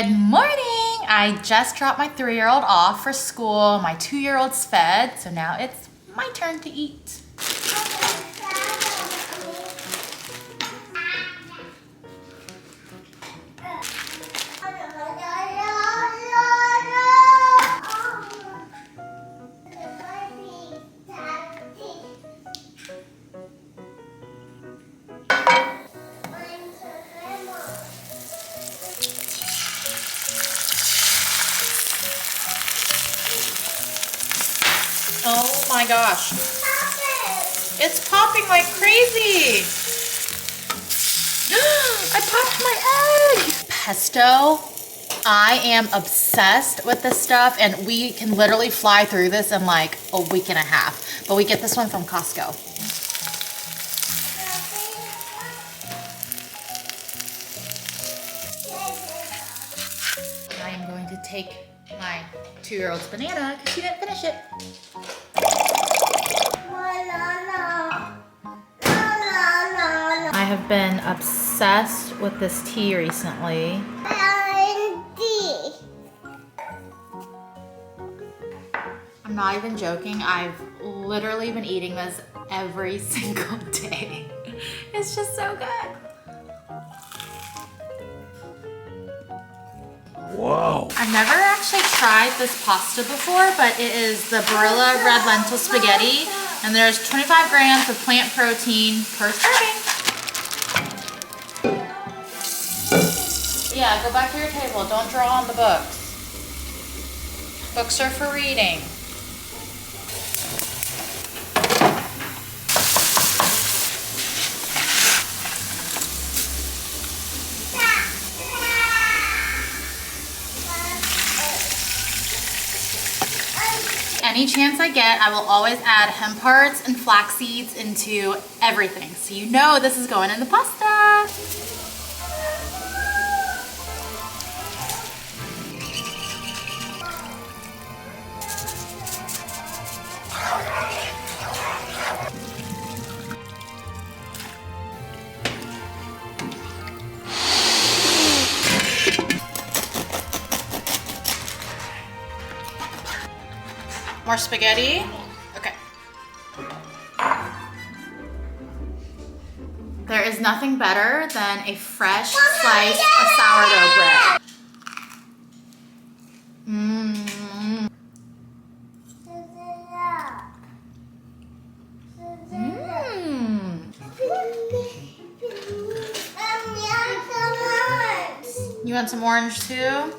Good morning! I just dropped my 3-year-old off for school. My 2-year-old's fed, so now it's my turn to eat. Oh my gosh. It's popping like crazy. I popped my egg. Pesto. I am obsessed with this stuff, and we can literally fly through this in like a week and a half. But we get this one from Costco. I am going to take my 2-year-old's banana because she didn't finish it. I have been obsessed with this tea recently. I'm not even joking. I've literally been eating this every single day. It's just so good. Whoa. I've never actually tried this pasta before, but it is the Barilla red lentil spaghetti, and there's 25 grams of plant protein per serving. Yeah, go back to your table. Don't draw on the books. Books are for reading. Any chance I get, I will always add hemp hearts and flax seeds into everything. So you know this is going in the pasta. More spaghetti. Okay. There is nothing better than a fresh slice of sourdough bread. Mmm. Mmm. You want some orange too?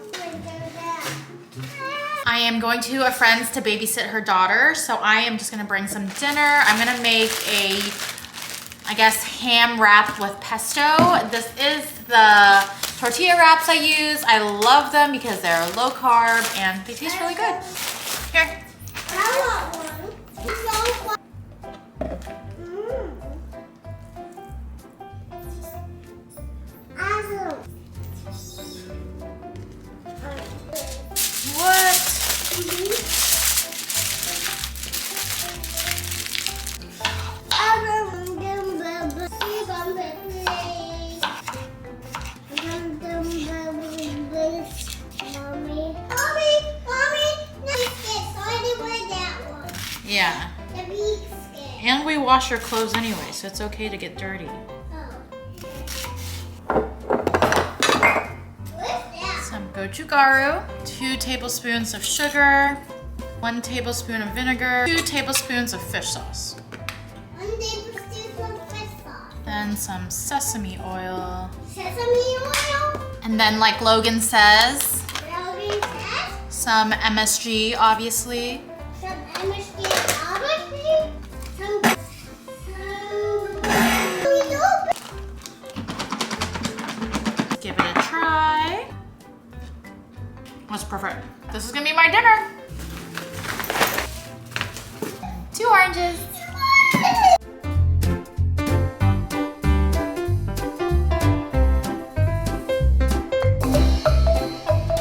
I am going to a friend's to babysit her daughter, so I am just gonna bring some dinner. I'm gonna make a, I guess, ham wrapped with pesto. This is the tortilla wraps I use. I love them because they're low carb and they taste really good. Here. I want one. What? Yeah. And we wash your clothes anyway, so it's okay to get dirty. Some gochugaru, 2 tablespoons of sugar, 1 tablespoon of vinegar, 2 tablespoons of fish sauce. 1 tablespoon of fish sauce. Then some sesame oil. Sesame oil. And then, like Logan says, Logan says. some MSG, obviously. Some MSG, obviously. Give it a try. What's perfect? This is gonna be my dinner. 2 oranges.